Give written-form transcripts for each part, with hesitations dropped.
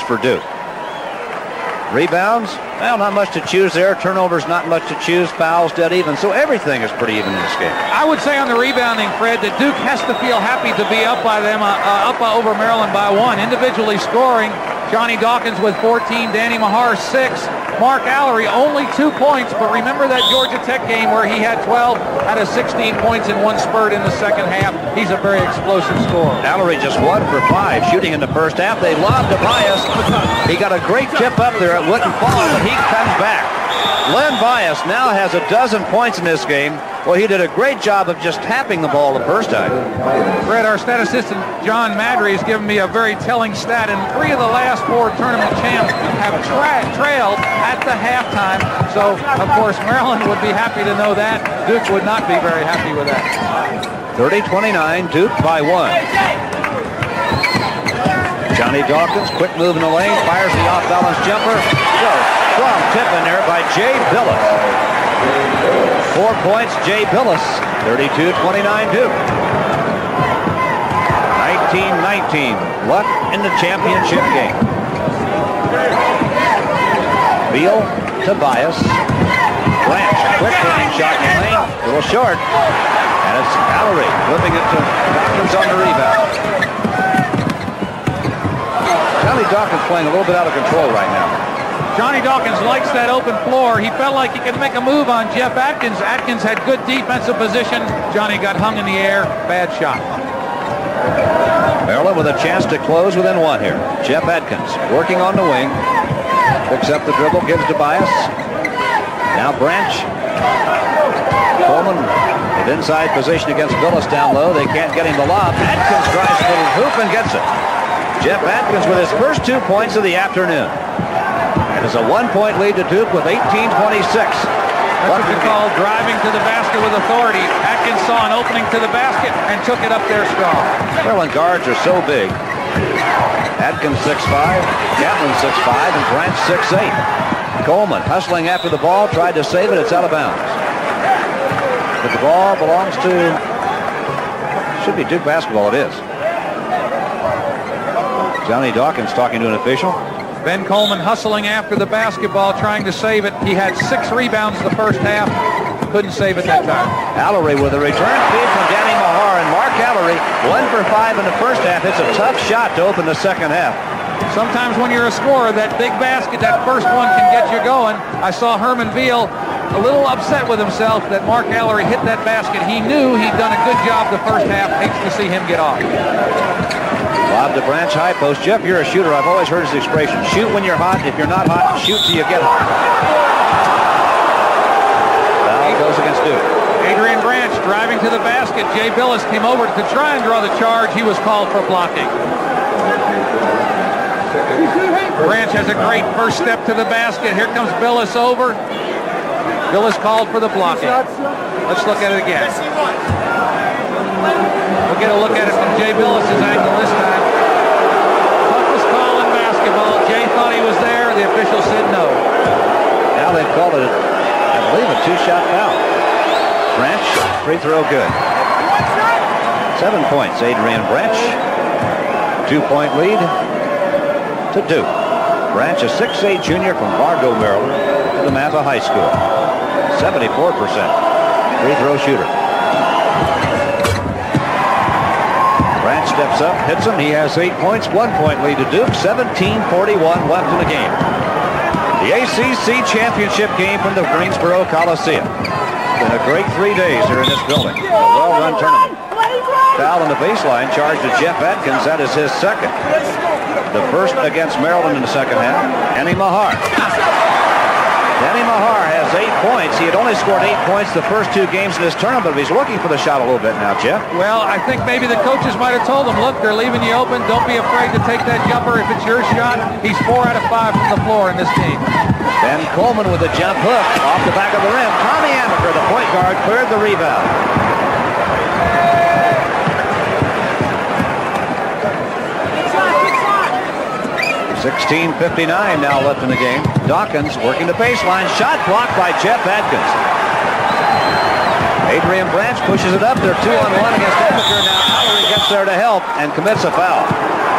for Duke. Rebounds, well, not much to choose there. Turnovers, not much to choose. Fouls, dead even. So everything is pretty even in this game. I would say on the rebounding, Fred, that Duke has to feel happy to be up by them, over Maryland by 1. Individually scoring, Johnny Dawkins with 14, Danny Mahar 6. Mark Allery only 2 points, but remember that Georgia Tech game where he had 12 out of 16 points in one spurt in the second half. He's a very explosive scorer. Allery just 1 for 5 shooting in the first half. They lobbed to Bias. He got a great tip up there. It wouldn't fall, but he comes back. Len Bias now has 12 points in this game. Well, he did a great job of just tapping the ball the first time. Fred, our statistician John Madry has given me a very telling stat, and 3 of the last 4 tournament champs have trailed at the halftime. So, of course, Maryland would be happy to know that. Duke would not be very happy with that. 30-29, Duke by 1. Johnny Dawkins, quick move in the lane, fires the off-balance jumper. So, strong tip in there by Jay Billis. 4 points, Jay Billis. 32-29 Duke. 19-19. Luck in the championship game. Beal to Bias. Blanche, quick running shot in the lane. A little short. And it's Allery flipping it to Dawkins on the rebound. Johnny Dawkins playing a little bit out of control right now. Johnny Dawkins likes that open floor. He felt like he could make a move on Jeff Atkins. Atkins had good defensive position. Johnny got hung in the air. Bad shot. Maryland with a chance to close within 1 here. Jeff Atkins working on the wing. Picks up the dribble, gives to Bias. Now Branch. Coleman with inside position against Billis down low. They can't get him the lob. Atkins drives to the hoop and gets it. Jeff Atkins with his first 2 points of the afternoon. It's a 1-point lead to Duke with 18-26. That's what you call driving to the basket with authority. Atkins saw an opening to the basket and took it up there strong. Maryland guards are so big. Atkins 6'5", Gatlin 6'5", and Branch 6'8". Coleman hustling after the ball, tried to save it. It's out of bounds. But the ball belongs to, should be Duke basketball. It is. Johnny Dawkins talking to an official. Ben Coleman hustling after the basketball, trying to save it. He had 6 rebounds in the first half. Couldn't save it that time. Allery with a return feed from Danny Mahar, and Mark Allery 1 for 5 in the first half. It's a tough shot to open the second half. Sometimes when you're a scorer, that big basket, that first one can get you going. I saw Herman Veal a little upset with himself that Mark Allery hit that basket. He knew he'd done a good job the first half. Hates to see him get off. Lob to Branch, high post. Jeff, you're a shooter. I've always heard his expression. Shoot when you're hot. If you're not hot, shoot till you get hot. Foul goes against Duke. Adrian Branch driving to the basket. Jay Billis came over to try and draw the charge. He was called for blocking. Branch has a great first step to the basket. Here comes Billis over. Billis called for the blocking. Let's look at it again. We'll get a look at it from Jay Billis' angle this time. Toughest call in basketball. Jay thought he was there. The official said no. Now they've called it, I believe, a 2-shot foul. Branch, free throw good. 7 points, Adrian Branch. 2-point lead to Duke. Branch, a 6'8" junior from Fargo, Maryland, to DeMatha High School. 74% free throw shooter. Branch steps up, hits him. He has 8 points, 1-point lead to Duke. 17:41 left in the game. The ACC championship game from the Greensboro Coliseum. It's been a great 3 days here in this building. A well-run tournament. Foul on the baseline, charged to Jeff Atkins. That is his second. The first against Maryland in the second half. Danny Mahar. Danny Mahar has 8 points. He had only scored 8 points the first 2 games in this tournament, but he's looking for the shot a little bit now, Jeff. Well, I think maybe the coaches might have told him, look, they're leaving you open. Don't be afraid to take that jumper if it's your shot. He's 4 out of 5 from the floor in this game. Ben Coleman with a jump hook off the back of the rim. Tommy Amaker, the point guard, cleared the rebound. 16:59 now left in the game. Dawkins working the baseline. Shot blocked by Jeff Atkins. Adrian Branch pushes it up. They're 2-on-1 against Amaker. Now Allery gets there to help and commits a foul.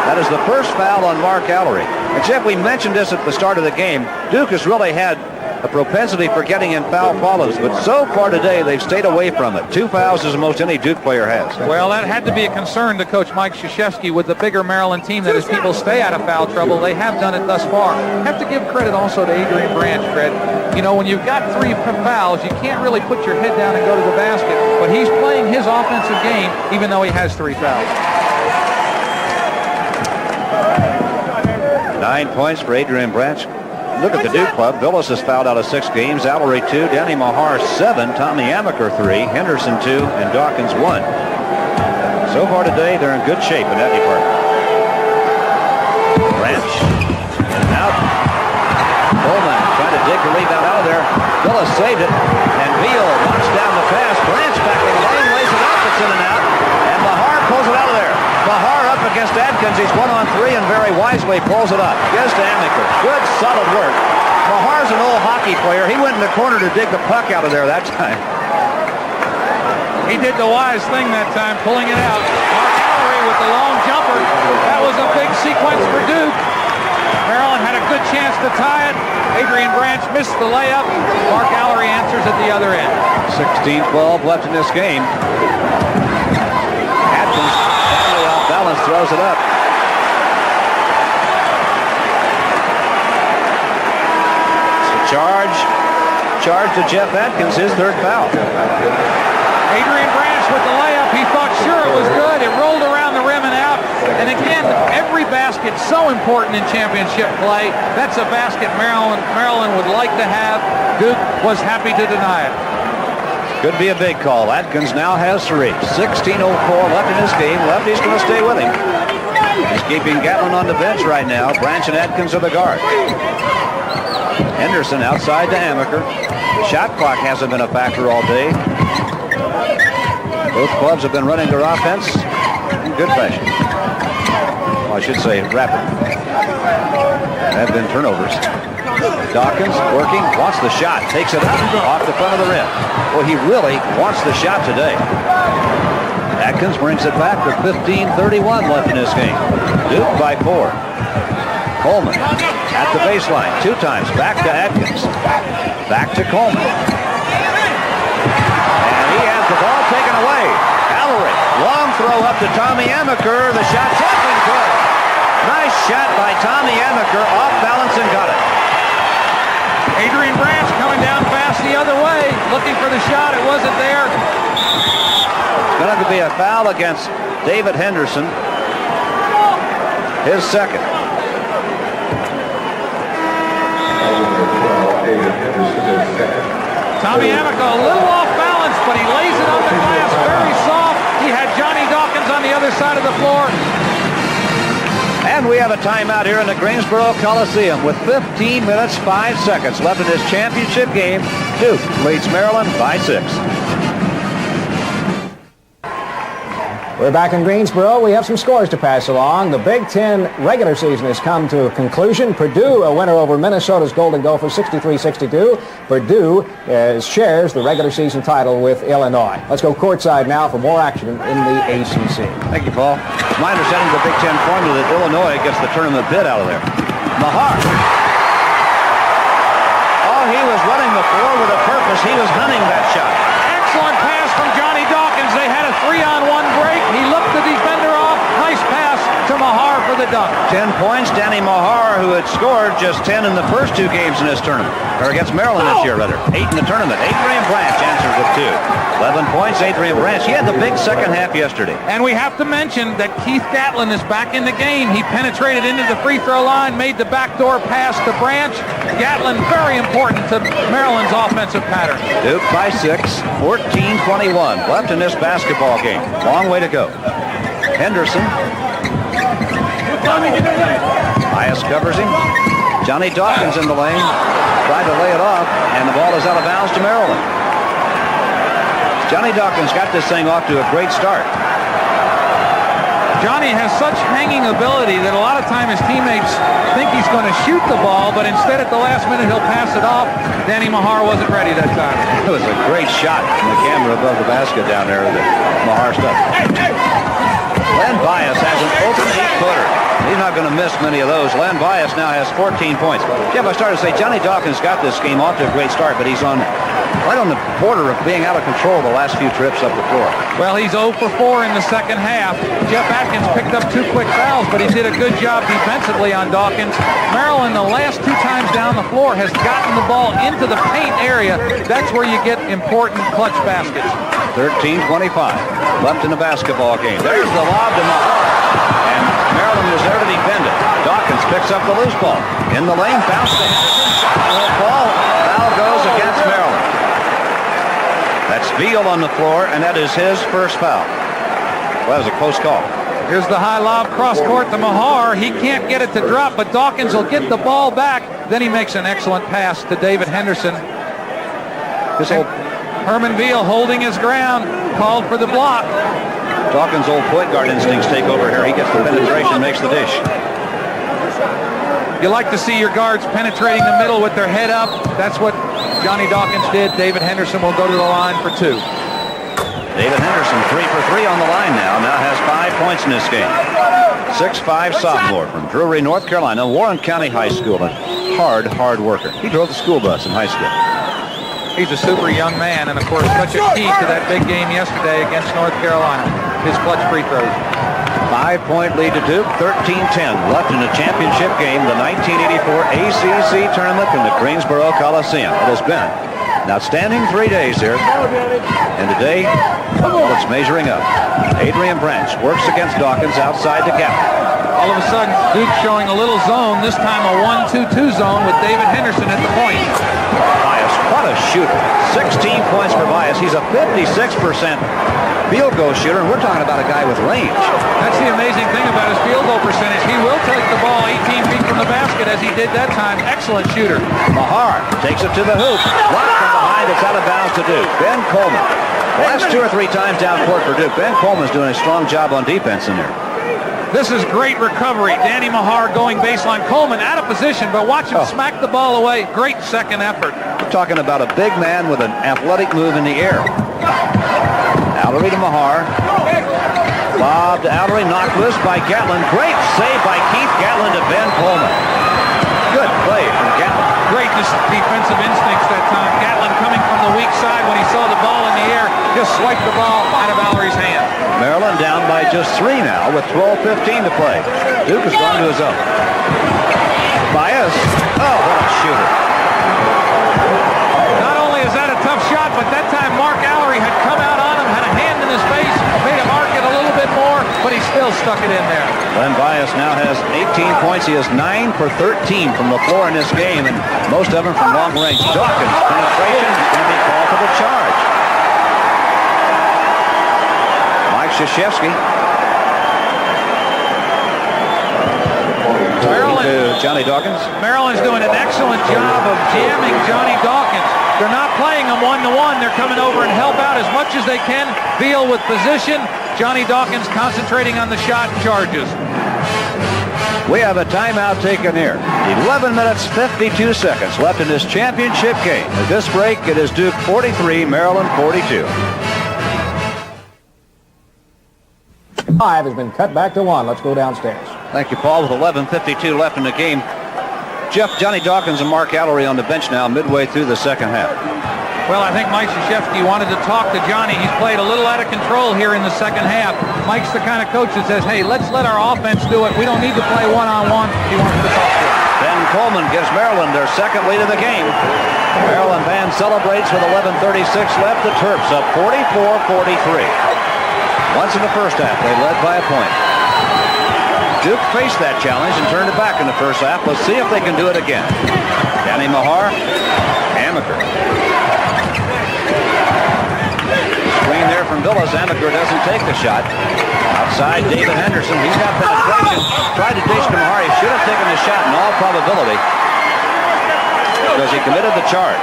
That is the first foul on Mark Allery. And Jeff, we mentioned this at the start of the game. Duke has really had a propensity for getting in foul follows, but so far today they've stayed away from it. 2 fouls is the most any Duke player has. Well, that had to be a concern to Coach Mike Krzyzewski with the bigger Maryland team, that as people stay out of foul trouble, they have done it thus far. Have to give credit also to Adrian Branch, Fred. You know, when you've got 3 fouls, you can't really put your head down and go to the basket, but he's playing his offensive game even though he has 3 fouls. 9 points for Adrian Branch. Look at the Duke club. Billis has fouled out of 6 games. Allery 2, Danny Mahar 7, Tommy Amaker 3, Henderson 2, and Dawkins 1. So far today, they're in good shape in that department. Branch, in and out. Coleman trying to dig the rebound out of there. Billis saved it, and Beal knocks down the pass. Branch back in the lane, lays it up. It's in and out, and Mahar pulls it out of there. Mahar up against Adkins. He's 1-on-3 and very wisely pulls it up. Gives to Amaker. Good, solid work. Mahar's an old hockey player. He went in the corner to dig the puck out of there that time. He did the wise thing that time, pulling it out. Mark Allery with the long jumper. That was a big sequence for Duke. Maryland had a good chance to tie it. Adrian Branch missed the layup. Mark Allery answers at the other end. 16-12 left in this game. Adkins, badly off balance, throws it up. It's a charge to Jeff Adkins, his 3rd foul. Adrian Branch with the layup. He thought sure it was good. It rolled around the rim and out. And again, every basket's so important in championship play. That's a basket Maryland would like to have. Duke was happy to deny it. Could be a big call. Adkins now has 3. 16:04 left in this game. Lefty's going to stay with him. He's keeping Gatlin on the bench right now. Branch and Adkins are the guard. Henderson outside to Amaker. Shot clock hasn't been a factor all day. Both clubs have been running their offense in good fashion. Well, I should say rapid. There have been turnovers. Dawkins working, wants the shot, takes it up off the front of the rim. Well, he really wants the shot today. Adkins brings it back with 15:31 left in this game. Duke by 4. Coleman at the baseline 2 times. Back to Adkins. Back to Coleman. And he has the ball taken away. Allery, long throw up to Tommy Amaker. The shot's up and good. Nice shot by Tommy Amaker. Off balance and got it. Adrian Branch coming down fast the other way, looking for the shot. It wasn't there. It's going to be a foul against David Henderson. His 2nd. Tommy Amaker a little off balance, but he lays it on the glass very soft. He had Johnny Dawkins on the other side of the floor. And we have a timeout here in the Greensboro Coliseum with 15 minutes, 5 seconds left in this championship game. Duke leads Maryland by 6. We're back in Greensboro. We have some scores to pass along. The Big Ten regular season has come to a conclusion. Purdue, a winner over Minnesota's Golden Gophers, 63-62. Purdue shares the regular season title with Illinois. Let's go courtside now for more action in the ACC. Thank you, Paul. It's my understanding of the Big Ten formula that Illinois gets the tournament bid out of there. Mahar. Oh, he was running the floor with a purpose. He was hunting that shot. Excellent pass from Johnny Dawkins. They had a 3-on-1 break. He looked the defender off. Nice pass to Mahar for the dunk. 10 points. Danny Mahar, who had scored just 10 in the first 2 games in this tournament. Or against Maryland this year, rather. 8 in the tournament. Adrian Branch answers with 2. 11 points, Adrian Branch. He had the big second half yesterday. And we have to mention that Keith Gatlin is back in the game. He penetrated into the free throw line, made the backdoor pass to Branch. Gatlin, very important to Maryland's offensive pattern. Duke by 6, 14-21 left in this basketball game. Long way to go. Henderson. Bias covers him. Johnny Dawkins in the lane. Tried to lay it off, and the ball is out of bounds to Maryland. Johnny Dawkins got this thing off to a great start. Johnny has such hanging ability that a lot of time his teammates think he's going to shoot the ball, but instead at the last minute he'll pass it off. Danny Mahar wasn't ready that time. It was a great shot from the camera above the basket down there that Mahar stuck. Len Bias has an open 8-footer. He's not going to miss many of those. Len Bias now has 14 points. Jeff, I started to say Johnny Dawkins got this game off to a great start, but he's right on the border of being out of control the last few trips up the floor. Well, he's 0 for 4 in the second half. Jeff Atkins picked up 2 quick fouls, but he did a good job defensively on Dawkins. Maryland, the last 2 times down the floor, has gotten the ball into the paint area. That's where you get important clutch baskets. 13:25 left in the basketball game. There's the lob to Mahar, and Maryland was there to defend it. Dawkins picks up the loose ball. In the lane, bounce to Henderson. Shot ball. Foul goes against Maryland. That's Veal on the floor, and that is his first foul. Well, that was a close call. Here's the high lob cross court to Mahar. He can't get it to drop, but Dawkins will get the ball back. Then he makes an excellent pass to David Henderson. Herman Veal holding his ground, called for the block. Dawkins' old point guard instincts take over here. He gets the penetration, makes the dish. You like to see your guards penetrating the middle with their head up. That's what Johnny Dawkins did. David Henderson will go to the line for 2. David Henderson 3 for 3 on the line now has 5 points in this game. 6'5" sophomore from Drury, North Carolina, Warren County High School. A hard worker. He drove the school bus in high school. He's a super young man, and of course such a key to that big game yesterday against North Carolina. His clutch free throws. 5-point lead to Duke, 13-10 left in the championship game, the 1984 ACC tournament in the Greensboro Coliseum. It has been an outstanding 3 days here, and today it's measuring up. Adrian Branch works against Dawkins outside the gap. All of a sudden, Duke showing a little zone, this time a 1-2-2 zone with David Henderson at the point. Bias, what a shooter. 16 points for Bias. He's a 56% field goal shooter, and we're talking about a guy with range. That's the amazing thing about his field goal percentage. He will take the ball 18 feet from the basket as he did that time. Excellent shooter. Mahar takes it to the hoop. Blocked from behind. It's out of bounds to Duke. Ben Coleman. The last 2 or 3 times down court for Duke. Ben Coleman's doing a strong job on defense in there. This is great recovery. Danny Mahar going baseline. Coleman out of position, but watch him smack the ball away. Great second effort. We're talking about a big man with an athletic move in the air. Allery to Mahar. Lob to Allery, knocked loose by Gatlin. Great save by Keith Gatlin to Ben Coleman. Good play from Gatlin. Great defensive instincts that time. Gatlin coming from the weak side when he saw the ball in the air, just swiped the ball out of Allery's hand. Maryland down by just 3 now with 12:15 to play. Duke has gone to his own. Bias. Oh, what a shooter. Not only is that a tough shot, but that time Mark Allery had come out on him, had a hand in his face, made him arc it a little bit more, but he still stuck it in there. Len Bias now has 18 points. He is 9 for 13 from the floor in this game, and most of them from long range. Dawkins, penetration, is going to be called for the charge. Mike Krzyzewski. To Johnny Dawkins. Maryland's doing an excellent job of jamming Johnny Dawkins. They're not playing him 1-to-1. They're coming over and help out as much as they can. Veal with position. Johnny Dawkins concentrating on the shot and charges. We have a timeout taken here. 11 minutes, 52 seconds left in this championship game. At this break, it is Duke 43, Maryland 42. 5 has been cut back to 1. Let's go downstairs. Thank you, Paul. With 11:52 left in the game. Jeff, Johnny Dawkins and Mark Allery on the bench now midway through the second half. Well, I think Mike Krzyzewski wanted to talk to Johnny. He's played a little out of control here in the second half. Mike's the kind of coach that says, hey, let's let our offense do it. We don't need to play one-on-one. He wants to talk to him. Ben Coleman gives Maryland their second lead of the game. Maryland band celebrates with 11:36 left. The Terps up 44-43. Once in the first half, they led by a point. Duke faced that challenge and turned it back in the first half. Let's see if they can do it again. Danny Mahar, Amaker. Screen there from Villas. Amaker doesn't take the shot. Outside, David Henderson. He's got penetration. Tried to dish to Mahar. He should have taken the shot in all probability because he committed the charge.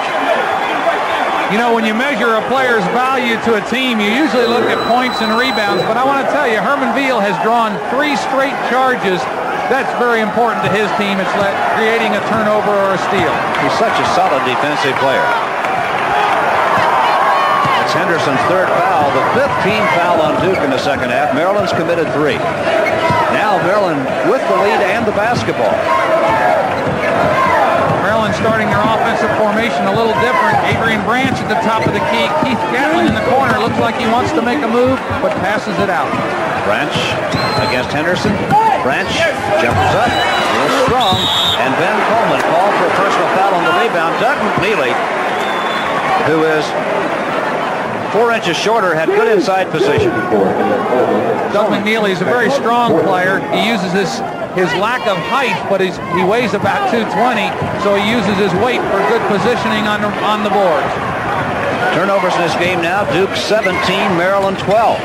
You know, when you measure a player's value to a team, you usually look at points and rebounds. But I want to tell you, Herman Veal has drawn 3 straight charges. That's very important to his team. It's creating a turnover or a steal. He's such a solid defensive player. It's Henderson's 3rd foul, the 15th foul on Duke in the second half. Maryland's committed 3. Now Maryland with the lead and the basketball. Maryland starting their offensive formation a little different. Adrian Branch at the top of the key. Keith Gatlin in the corner. Looks like he wants to make a move, but passes it out. Branch against Henderson. Branch jumps up, real strong, and Ben Coleman called for a personal foul on the rebound. Doug McNeely, who is 4 inches shorter, had good inside position. Doug McNeely is a very strong player. He uses his lack of height, but he weighs about 220, so he uses his weight for good positioning on the board. Turnovers in this game now. Duke 17, Maryland 12.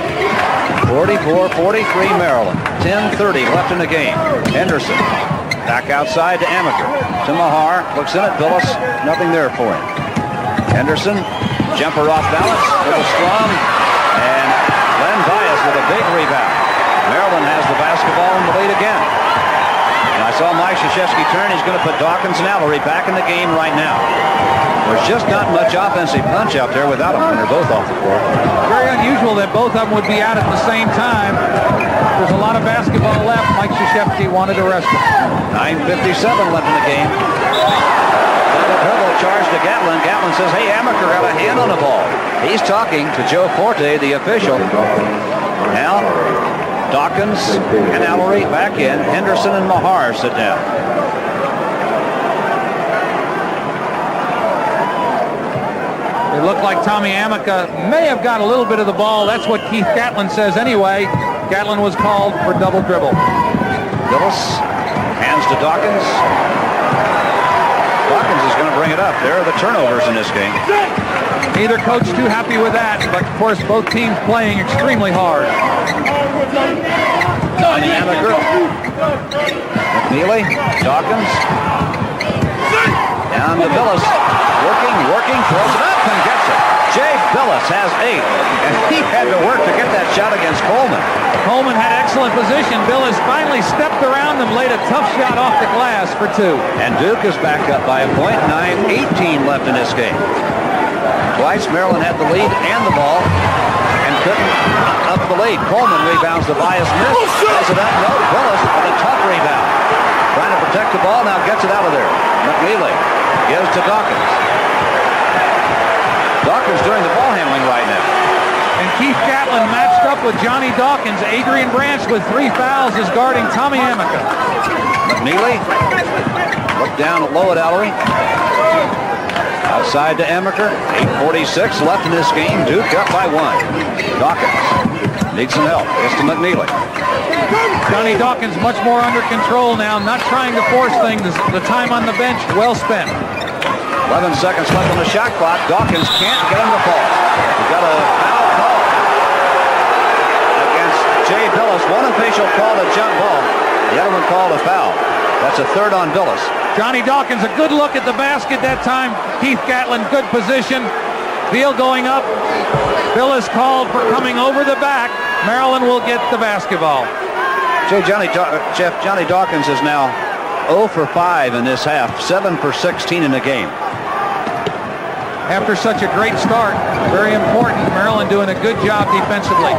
44-43 Maryland. 10:30 left in the game. Henderson back outside to Amaker. To Mahar. Looks in at Billis. Nothing there for him. Henderson. Jumper off balance. Little strong. And Len Bias with a big rebound. Maryland has the basketball in the lead again. And I saw Mike Krzyzewski turn. He's going to put Dawkins and Allery back in the game right now. There's just not much offensive punch out there without them when they're both off the floor. Very unusual that both of them would be out at the same time. There's a lot of basketball left. Mike Krzyzewski wanted to rest it. 9:57 left in the game. Double dribble charge to Gatlin. Gatlin says, hey, Amaker got a hand on the ball. He's talking to Joe Forte, the official. Now, Dawkins and Allery back in. Henderson and Mahar sit down. It looked like Tommy Amaker may have got a little bit of the ball. That's what Keith Gatlin says anyway. Gatlin was called for double dribble. Billis hands to Dawkins. Dawkins is going to bring it up. There are the turnovers in this game. Neither coach too happy with that, but of course both teams playing extremely hard. Amaker. McNeely. Dawkins. Down to Billis. Working, throws it up and gets it. Jay Billis has 8, and he had to work to get that shot against Coleman. Coleman had excellent position. Billis finally stepped around and laid a tough shot off the glass for 2. And Duke is back up by a point. 9:18 left in this game. Twice Maryland had the lead and the ball and couldn't up the lead. Coleman rebounds the Bias miss. Plays it up. No, Billis with a tough rebound. Trying to protect the ball, now gets it out of there. McNeely gives to Dawkins. Dawkins doing the ball handling right now. And Keith Gatlin matched up with Johnny Dawkins. Adrian Branch with 3 fouls is guarding Tommy Amaker. McNeely. Look down low at Allery. Outside to Amaker. 8:46 left in this game. Duke up by 1. Dawkins needs some help. Gets to McNeely. Johnny Dawkins much more under control now, not trying to force things. The time on the bench well spent. 11 seconds left on the shot clock. Dawkins can't get him to fall. We've got a foul call against Jay Billis. One official called a jump ball. The other one called a foul. That's a third on Billis. Johnny Dawkins, a good look at the basket that time. Keith Gatlin, good position. Field going up. Billis called for coming over the back. Maryland will get the basketball. Johnny Dawkins is now 0 for 5 in this half. 7 for 16 in the game. After such a great start, very important. Maryland doing a good job defensively.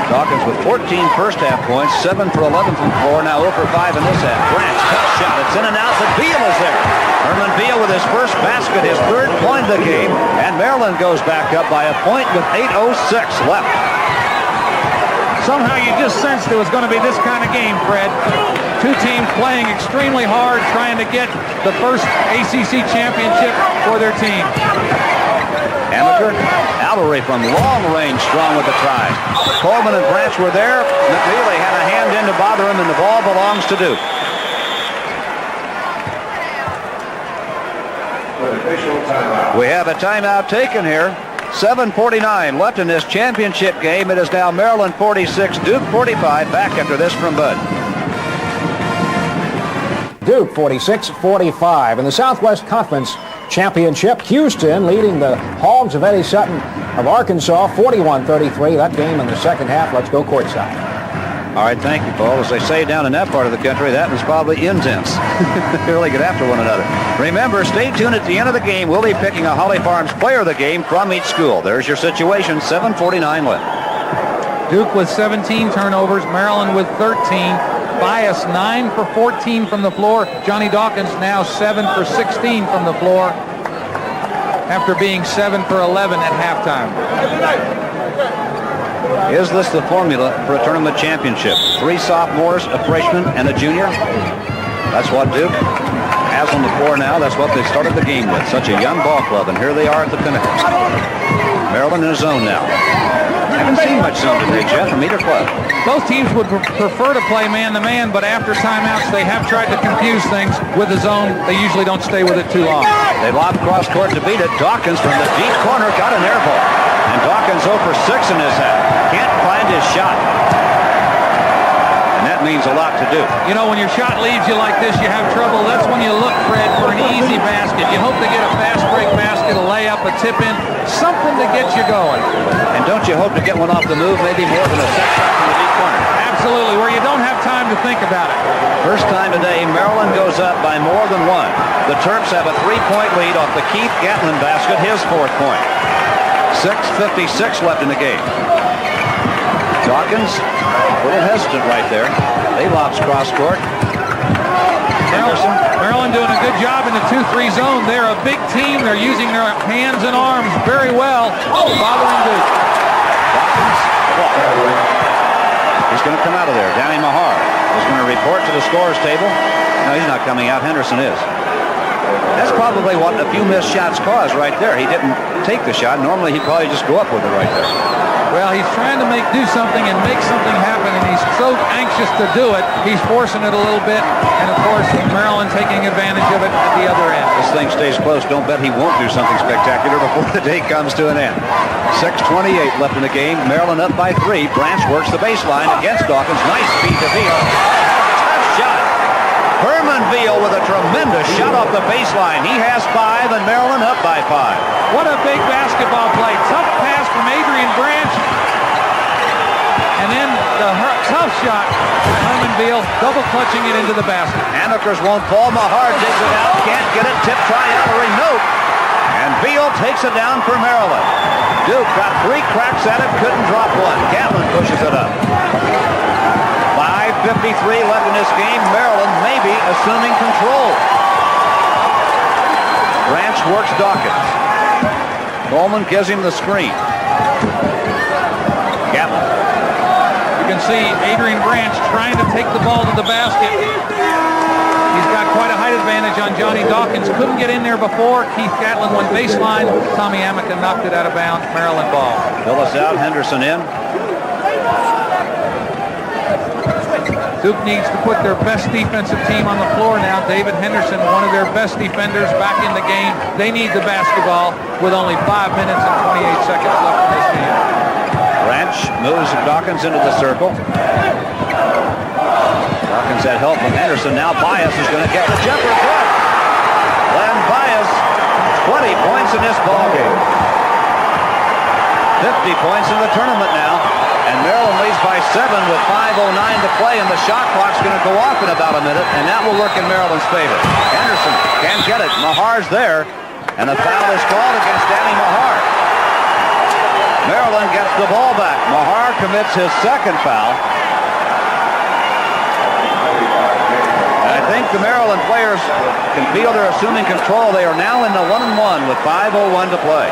Dawkins with 14 first half points, 7 for 11 from the floor, now 0 for 5 in this half. Branch, tough shot, it's in and out, but Beal is there. Herman Beal with his first basket, his 3rd point of the game, and Maryland goes back up by a point with 8:06 left. Somehow you just sensed it was going to be this kind of game, Fred. Two teams playing extremely hard, trying to get the first ACC championship for their team. Amaker, Allery from long range, strong with the try. Coleman and Branch were there. McNeely had a hand in to bother him, and the ball belongs to Duke. We have a timeout taken here. 7:49 left in this championship game. It is now Maryland 46, Duke 45. Back after this from Bud. Duke 46-45 in the Southwest Conference Championship. Houston leading the Hogs of Eddie Sutton of Arkansas 41-33. That game in the second half. Let's go courtside. All right, thank you, Paul. As they say down in that part of the country, that was probably intense. They really get after one another. Remember, stay tuned at the end of the game. We'll be picking a Holly Farms player of the game from each school. There's your situation, 7:49 left. Duke with 17 turnovers, Maryland with 13. Bias 9 for 14 from the floor. Johnny Dawkins now 7 for 16 from the floor after being 7 for 11 at halftime. Is this the formula for a tournament championship? 3 sophomores, a freshman, and a junior? That's what Duke has on the floor now. That's what they started the game with. Such a young ball club, and here they are at the pinnacle. Maryland in a zone now. Haven't seen much zone today, Jeff, from either club. Both teams would prefer to play man-to-man, but after timeouts, they have tried to confuse things with the zone. They usually don't stay with it too long. They lob cross court to beat it. Dawkins from the deep corner got an air ball. And Dawkins 0 for 6 in his half. Can't find his shot. And that means a lot to do. You know, when your shot leaves you like this, you have trouble. That's when you look, Fred, for an easy basket. You hope to get a fast break basket, a layup, a tip-in, something to get you going. And don't you hope to get one off the move, maybe more than a set shot from the deep corner? Absolutely, where you don't have time to think about it. First time today, Maryland goes up by more than 1. The Terps have a 3-point lead off the Keith Gatlin basket, his 4th point. 6:56 left in the game. Dawkins, a little hesitant right there. They lobs cross court. Maryland doing a good job in the 2-3 zone. They're a big team. They're using their hands and arms very well. Bothering Duke. Dawkins. He's going to come out of there. Danny Mahar is going to report to the scorer's table. No, he's not coming out. Henderson is. That's probably what a few missed shots caused right there. He didn't take the shot. Normally, he'd probably just go up with it right there. Well, he's trying to do something and make something happen, and he's so anxious to do it, he's forcing it a little bit, and of course, Maryland taking advantage of it at the other end. This thing stays close. Don't bet he won't do something spectacular before the day comes to an end. 6:28 left in the game. Maryland up by 3. Branch works the baseline against Dawkins. Nice feed to Veal. Tough shot. Herman Veal with a tremendous shot off the baseline. He has 5, and Maryland up by 5. What a big basketball play. Tough pass from Adrian Branch. And then the tough shot by Herman Veal, double clutching it into the basket. Hanekers won't fall. Mahar digs it out. Can't get it. Tip try out. Nope. And Veal takes it down for Maryland. Duke got 3 cracks at it. Couldn't drop one. Gatlin pushes it up. 5:53 left in this game. Maryland maybe assuming control. Branch works Dawkins. Coleman gives him the screen. Gatlin. You can see Adrian Branch trying to take the ball to the basket. He's got quite a height advantage on Johnny Dawkins. Couldn't get in there before. Keith Gatlin went baseline. Tommy Amica knocked it out of bounds. Maryland ball. Phillips out. Henderson in. Duke needs to put their best defensive team on the floor now. David Henderson, one of their best defenders, back in the game. They need the basketball with only 5 minutes and 28 seconds left in this game. Branch moves Dawkins into the circle. Dawkins had help from Henderson. Now Bias is going to get the jumper good. Glenn Bias, 20 points in this ballgame. 50 points in the tournament now. And Maryland leads by 7 with 5:09 to play, and the shot clock's going to go off in about a minute, and that will work in Maryland's favor. Henderson can't get it. Mahar's there, and a foul is called against Danny Mahar. Maryland gets the ball back. Mahar commits his 2nd foul. I think the Maryland players can feel they're assuming control. They are now in the 1-1 with 5:01 to play.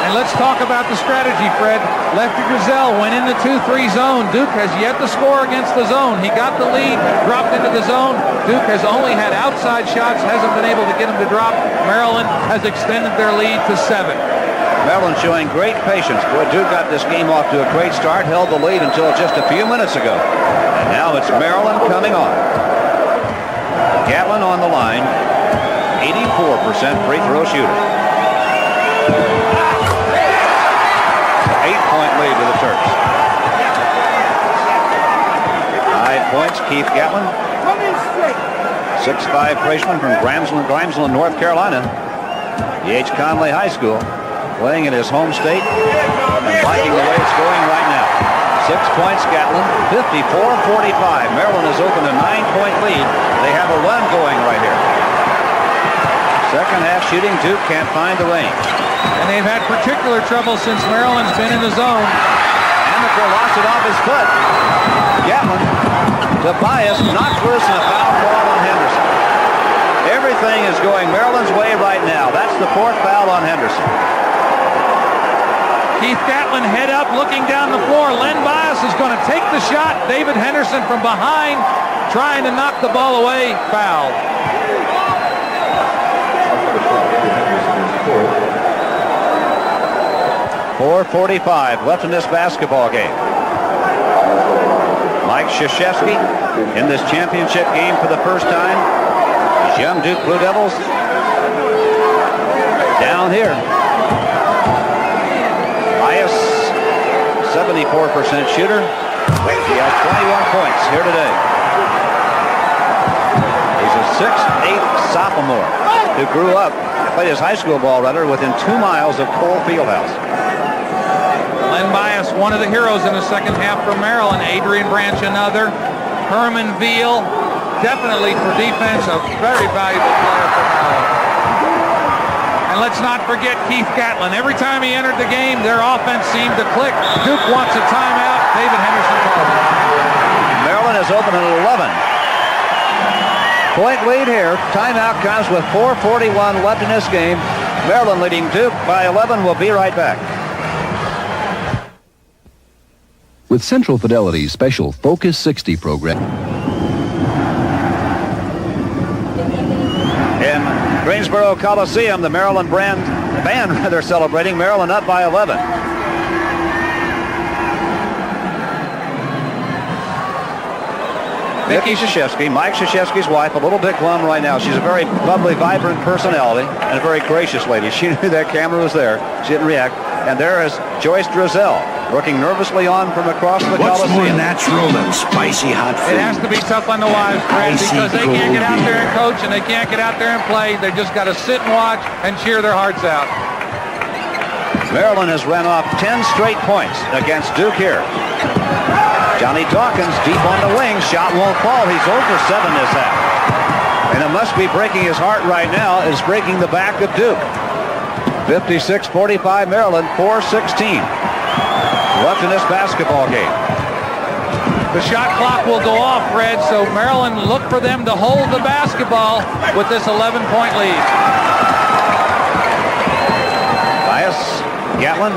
And let's talk about the strategy, Fred. Lefty Driesell went in the 2-3 zone. Duke has yet to score against the zone. He got the lead, dropped into the zone. Duke has only had outside shots, hasn't been able to get them to drop. Maryland has extended their lead to 7. Maryland showing great patience. Boy, Duke got this game off to a great start, held the lead until just a few minutes ago. And now it's Maryland coming on. Gatlin on the line, 84% free throw shooter. 8-point lead to the Terps. 5 points, Keith Gatlin. 6'5" freshman from Grimesland, North Carolina. E.H. Conley High School, playing in his home state and liking the way it's going right now. 6 points, Gatlin, 54-45. Maryland has opened a 9-point lead. They have a run going right here. Second half shooting, Duke can't find the lane. And they've had particular trouble since Maryland's been in the zone. chemical, lost it off his foot. Gatlin to Bias, knocked loose and a foul call on Henderson. Everything is going Maryland's way right now. That's the 4th foul on Henderson. Keith Gatlin head up, looking down the floor. Len Bias is going to take the shot. David Henderson from behind, trying to knock the ball away. Foul. .445 left in this basketball game. Mike Krzyzewski in this championship game for the first time. These young Duke Blue Devils down here. Bias, 74% shooter. He has 21 points here today. He's a 6'8" sophomore who grew up, played his high school ball rather, within 2 miles of Cole Fieldhouse. Len Bias, one of the heroes in the second half for Maryland. Adrian Branch, another. Herman Veal, definitely for defense, a very valuable player for Maryland. And let's not forget Keith Gatlin. Every time he entered the game, their offense seemed to click. Duke wants a timeout. David Henderson calls it. Maryland has opened at 11. Point lead here. Timeout comes with 4:41 left in this game. Maryland leading Duke by 11. We'll be right back. With Central Fidelity's special Focus 60 program. In Greensboro Coliseum, the Maryland band celebrating. Maryland up by 11. Vicki Krzyzewski, Mike Krzyzewski's wife, a little bit glum right now. She's a very bubbly, vibrant personality and a very gracious lady. She knew that camera was there. She didn't react. And there is Joyce Drizel, working nervously on from across the What's Coliseum. more natural than spicy hot food? It has to be tough on the wives, Fred, because they can't get out there and coach and they can't get out there and play. They just got to sit and watch and cheer their hearts out. Maryland has ran off 10 straight points against Duke here. Johnny Dawkins deep on the wing. Shot won't fall. He's 0 for 7 this half. And it must be breaking his heart right now. It's breaking the back of Duke. 56-45 Maryland, 4:16 left in this basketball game. The shot clock will go off, Fred, so Maryland look for them to hold the basketball with this 11-point lead. Bias, Gatlin.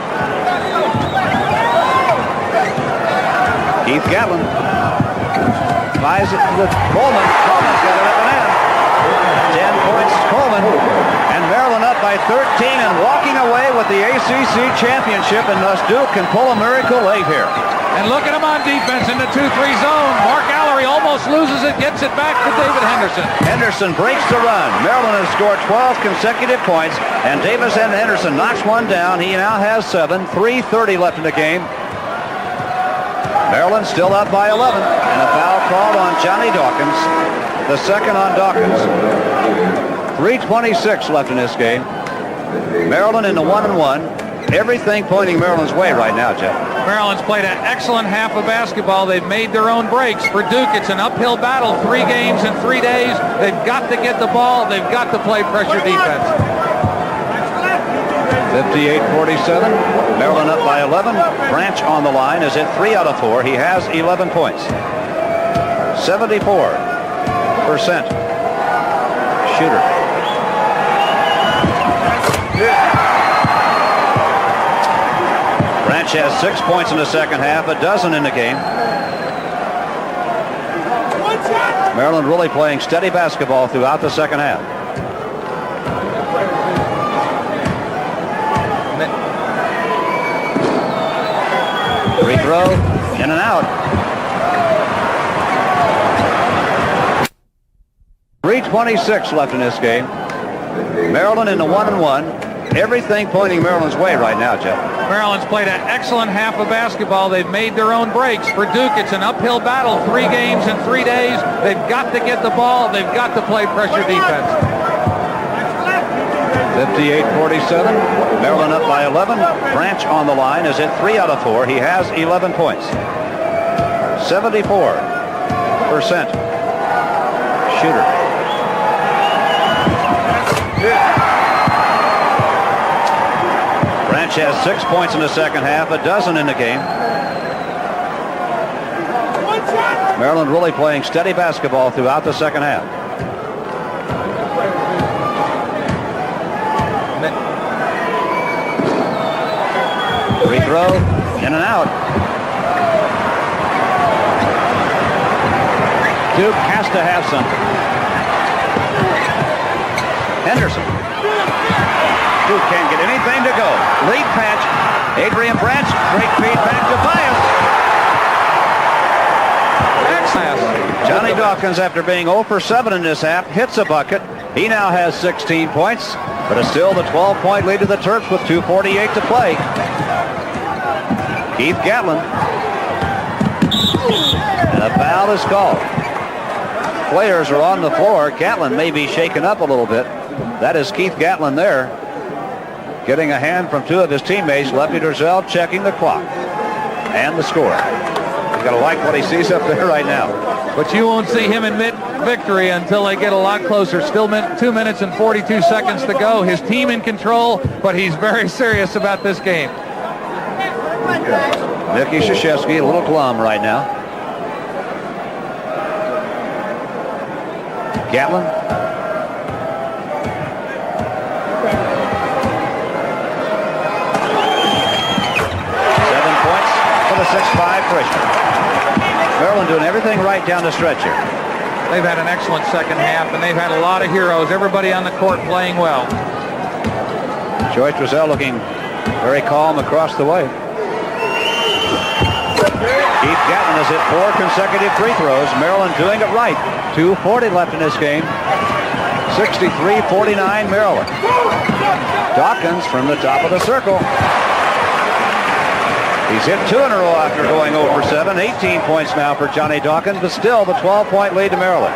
Keith Gatlin buys it to Coleman. Coleman's got it up and in. 10 points, Coleman. And Maryland up by 13 and walking away with the ACC championship, and thus Duke can pull a miracle late here. And look at him on defense in the 2-3 zone. Mark Allery almost loses it, gets it back to David Henderson. Henderson breaks the run. Maryland has scored 12 consecutive points, and Davis and Henderson knocks one down. He now has 7. 3:30 left in the game. Maryland still up by 11, and a foul called on Johnny Dawkins. The second on Dawkins. 3:26 left in this game. Maryland in the 1-1. Everything pointing Maryland's way right now, Jeff. Maryland's played an excellent half of basketball. They've made their own breaks. For Duke, it's an uphill battle. 3 games in 3 days. They've got to get the ball. They've got to play pressure defense. 58-47. Maryland up by 11. Branch on the line is at 3 out of 4. He has 11 points. 74% shooter. Branch has 6 points in the second half, a dozen in the game. Maryland really playing steady basketball throughout the second half. Free throw, in and out. 3:26 left in this game. Maryland in the 1-1. Everything pointing Maryland's way right now, Jeff. Maryland's played an excellent half of basketball. They've made their own breaks. For Duke, it's an uphill battle. 3 games in 3 days. They've got to get the ball. They've got to play pressure defense. 58-47. Maryland up by 11. Branch on the line is at 3 out of 4. He has 11 points. 74% shooter. Branch has 6 points in the second half, a dozen in the game. Maryland really playing steady basketball throughout the second half. Free throw, in and out. Duke has to have something. Henderson. Duke can't get anything to go. Lead patch. Adrian Branch, great feed back to Bias. Johnny Dawkins, after being 0 for 7 in this half, hits a bucket. He now has 16 points, but it's still the 12-point lead to the Terps with 2:48 to play. Keith Gatlin. And a foul is called. Players are on the floor. Gatlin may be shaken up a little bit. That is Keith Gatlin there, getting a hand from two of his teammates. Lefty Driesell checking the clock and the score. He's got to like what he sees up there right now. But you won't see him admit victory until they get a lot closer. Still 2 minutes and 42 seconds to go. His team in control, but he's very serious about this game. Mickey Krzyzewski, a little glum right now. Gatlin. For the 6'5" freshman. Maryland doing everything right down the stretch here. They've had an excellent second half, and they've had a lot of heroes. Everybody on the court playing well. Joyce Driesell looking very calm across the way. Keith Gatlin has hit 4 consecutive free throws. Maryland doing it right. 2:40 left in this game. 63-49 Maryland. Dawkins from the top of the circle. He's hit 2 in a row after going 0 for 7. 18 points now for Johnny Dawkins, but still the 12-point lead to Maryland.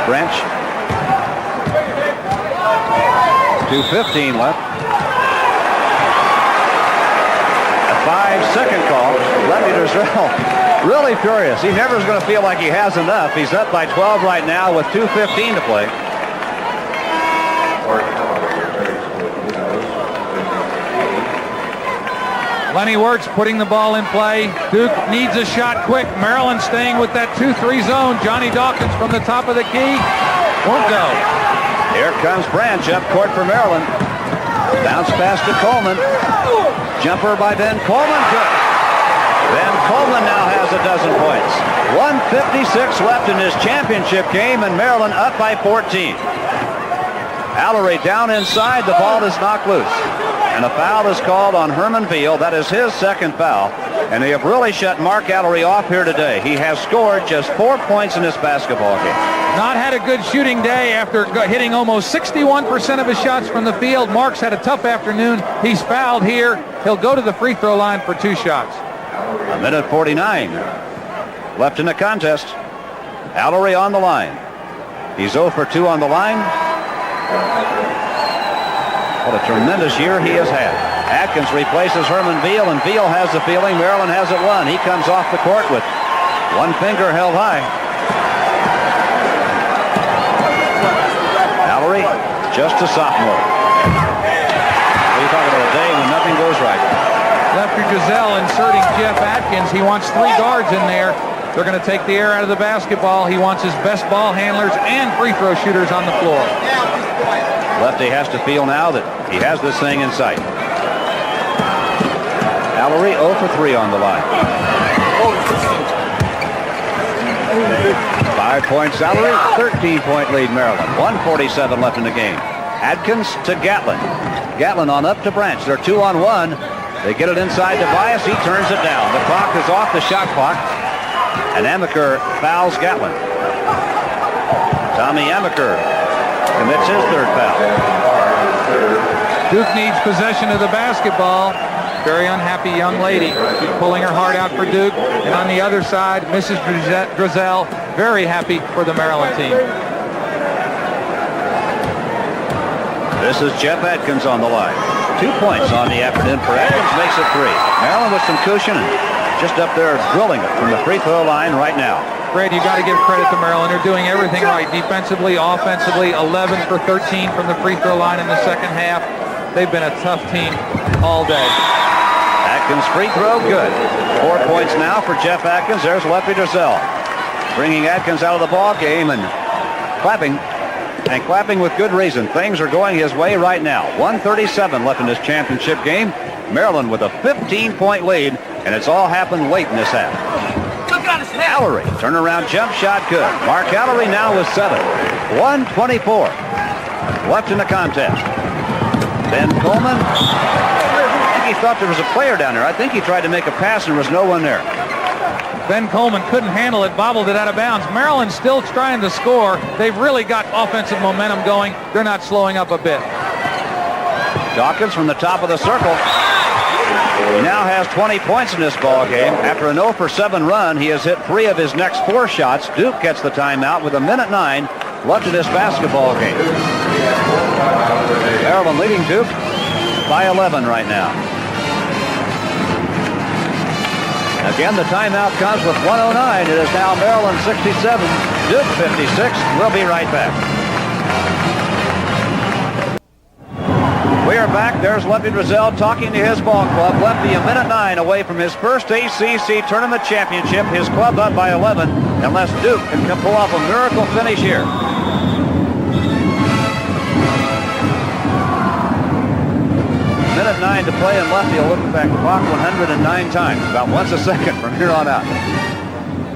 Branch. 2:15 left. A 5-second call. Lefty Driesell really furious. He never is going to feel like he has enough. He's up by 12 right now with 2:15 to play. Lenny Wirtz putting the ball in play. Duke needs a shot quick. Maryland staying with that 2-3 zone. Johnny Dawkins from the top of the key. Won't go. Here comes Branch up court for Maryland. Bounce pass to Coleman. Jumper by Ben Coleman. Good. Ben Coleman now has a dozen points. 1:56 left in this championship game, and Maryland up by 14. Allery down inside. The ball is knocked loose. And a foul is called on Herman Veal. That is his second foul. And they have really shut Mark Allery off here today. He has scored just 4 points in this basketball game. Not had a good shooting day after hitting almost 61% of his shots from the field. Mark's had a tough afternoon. He's fouled here. He'll go to the free throw line for 2 shots. 1:49 left in the contest. Allery on the line. He's 0 for 2 on the line. What a tremendous year he has had. Atkins replaces Herman Veal, and Veal has the feeling Maryland has it won. He comes off the court with one finger held high. Allery, just a sophomore. What are you talking about, a day when nothing goes right? Lefty Driesell inserting Jeff Atkins. He wants 3 guards in there. They're going to take the air out of the basketball. He wants his best ball handlers and free throw shooters on the floor. Lefty has to feel now that he has this thing in sight. Allery 0 for 3 on the line. 5 points Allery, 13-point lead Maryland. 1:47 left in the game. Atkins to Gatlin. Gatlin on up to Branch. They're 2-on-1. They get it inside to Bias. He turns it down. The clock is off the shot clock. And Amaker fouls Gatlin. Tommy Amaker commits his 3rd foul. Duke needs possession of the basketball. Very unhappy young lady. She's pulling her heart out for Duke. And on the other side, Mrs. Driesell, very happy for the Maryland team. This is Jeff Atkins on the line. 2 points on the afternoon for Atkins, makes it 3. Maryland with some cushion and just up there drilling it from the free throw line right now. Fred, you got to give credit to Maryland. They're doing everything right. Defensively, offensively, 11 for 13 from the free throw line in the second half. they've been a tough team all day. Atkins free throw, good. 4 points now for Jeff Atkins. There's Lefty Driesell, bringing Atkins out of the ball game and clapping with good reason. Things are going his way right now. 1:37 left in this championship game. Maryland with a 15-point lead, and it's all happened late in this half. Allery, turnaround jump shot, good. Mark Allery now with 7. 1:24 left in the contest. Ben Coleman, I think he thought there was a player down there. I think he tried to make a pass and there was no one there. Ben Coleman couldn't handle it, bobbled it out of bounds. Maryland's still trying to score. They've really got offensive momentum going. They're not slowing up a bit. Dawkins from the top of the circle. He now has 20 points in this ball game. After an 0 for 7 run, he has hit 3 of his next 4 shots. Duke gets the timeout with 1:09 left in this basketball game. Maryland leading Duke by 11 right now. Again, the timeout comes with 1:09. It is now Maryland 67, Duke 56. We'll be right back. We are back. There's Lefty Driesell talking to his ball club. Lefty 1:09 away from his first ACC tournament championship. His club up by 11, unless Duke can pull off a miracle finish here. Minute 9 to play, and Lefty will look at that clock 109 times, about once a second from here on out.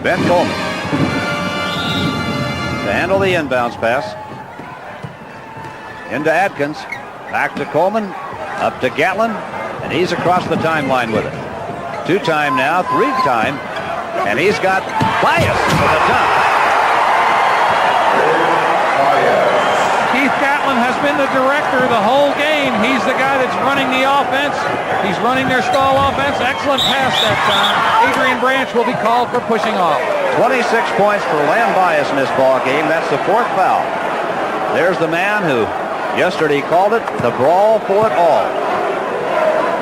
Ben Coleman to handle the inbounds pass. Into Atkins. Back to Coleman. Up to Gatlin. And he's across the timeline with it. 2-time now, 3-time. And he's got Bias for the dunk. Keith Gatlin has been the director the whole game. He's the guy that's running the offense. He's running their stall offense. Excellent pass that time. Adrian Branch will be called for pushing off. 26 points for Len Bias in this ball game. That's the 4th foul. There's the man who yesterday called it the brawl for it all.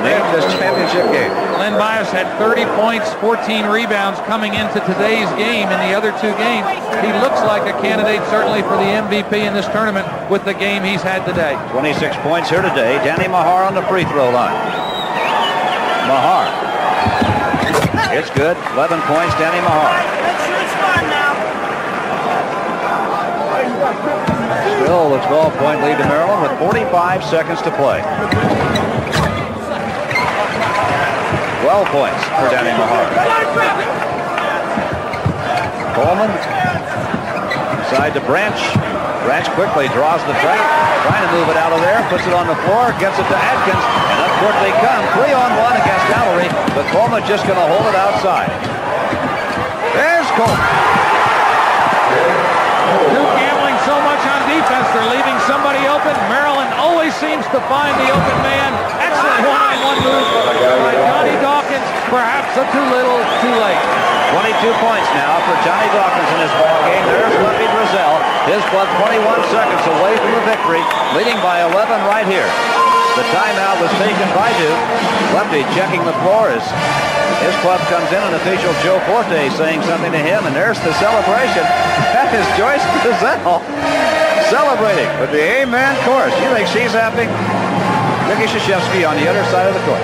Named this championship game. Len Bias had 30 points, 14 rebounds coming into today's game. In the other 2 games, he looks like a candidate certainly for the MVP in this tournament with the game he's had today. 26 points here today. Danny Mahar on the free throw line. Mahar. It's good. 11 points, Danny Mahar. Still a 12-point lead to Maryland with 45 seconds to play. 12 points for Danny Mahar. Coleman side to Branch. Branch quickly draws the track, trying to move it out of there, puts it on the floor, gets it to Atkins, and up court they come. 3-on-1 against Allery, but Coleman just going to hold it outside. There's Coleman. Duke gambling so much on defense, they're leaving somebody open. Maryland always seems to find the open man. Excellent one-on-one move by Johnny Dawkins. Perhaps a too little, too late. 22 points now for Johnny Dawkins in this ball game. There's Lefty Driesell. His club 21 seconds away from the victory, leading by 11 right here. The timeout was taken by Duke. Lefty checking the floor as his club comes in, and official Joe Forte saying something to him, and there's the celebration. That is Joyce Driesell celebrating with the Amen chorus. You think she's happy? Vicky Krzyzewski on the other side of the court.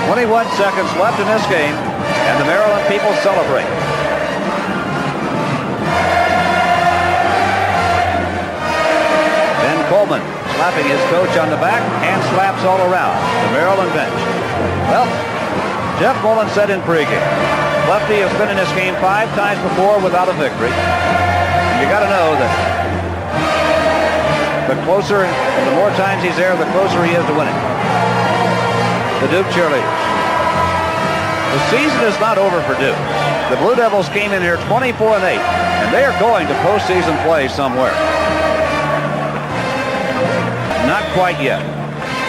21 seconds left in this game, and the Maryland people celebrate. Ben Coleman slapping his coach on the back, hand slaps all around the Maryland bench. Well, Jeff Mullen said in pregame, Lefty has been in this game 5 times before without a victory. And you got to know that the closer, the more times he's there, the closer he is to winning. The Duke cheerleaders. The season is not over for Duke. The Blue Devils came in here 24-8, and they are going to postseason play somewhere. Not quite yet.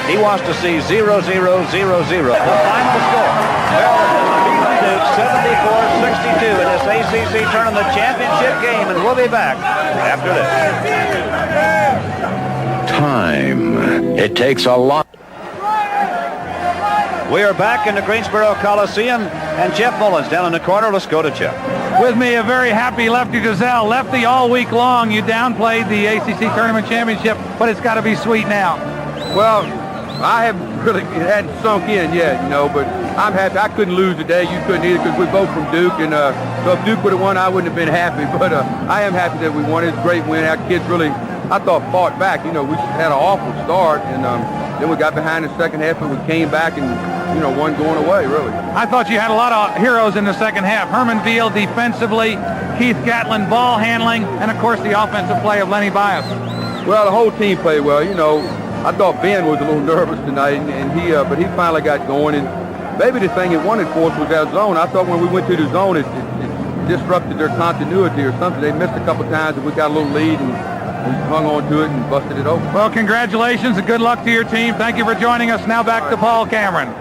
He wants to see 0-0-0-0. The final score. Maryland beating Duke 74-62 in this ACC tournament championship game, and we'll be back after this. Time. It takes a lot. We are back in the Greensboro Coliseum, and Jeff Mullins down in the corner. Let's go to Jeff. With me, a very happy Lefty Driesell. Lefty, all week long, you downplayed the ACC Tournament Championship, but it's got to be sweet now. Well, I haven't really, it hadn't sunk in yet, you know, but I'm happy. I couldn't lose today. You couldn't either because we're both from Duke. And so if Duke would have won, I wouldn't have been happy. But I am happy that we won. It's a great win. Our kids really, I thought, fought back. You know, we had an awful start. And then we got behind the second half and we came back and, you know, won going away, really. I thought you had a lot of heroes in the second half. Herman Veal defensively, Keith Gatlin ball handling, and, of course, the offensive play of Lenny Bias. Well, the whole team played well. You know, I thought Ben was a little nervous tonight, and but he finally got going. And maybe the thing that won it for us was that zone. I thought when we went to the zone, it disrupted their continuity or something. They missed a couple times, and we got a little lead, and we hung on to it and busted it open. Well, congratulations and good luck to your team. Thank you for joining us. Now back to Paul Cameron.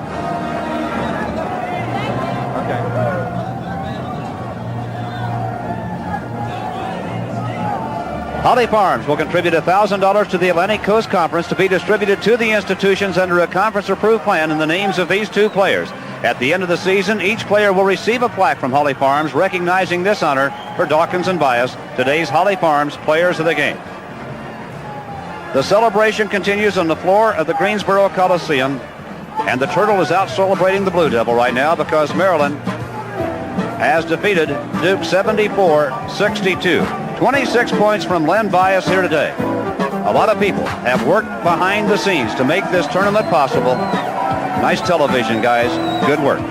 Holly Farms will contribute $1,000 to the Atlantic Coast Conference to be distributed to the institutions under a conference-approved plan in the names of these two players. At the end of the season, each player will receive a plaque from Holly Farms recognizing this honor for Dawkins and Bias, today's Holly Farms Players of the Game. The celebration continues on the floor of the Greensboro Coliseum, and the Turtle is out celebrating the Blue Devil right now because Maryland has defeated Duke 74-62. 26 points from Len Bias here today. A lot of people have worked behind the scenes to make this tournament possible. Nice television, guys. Good work.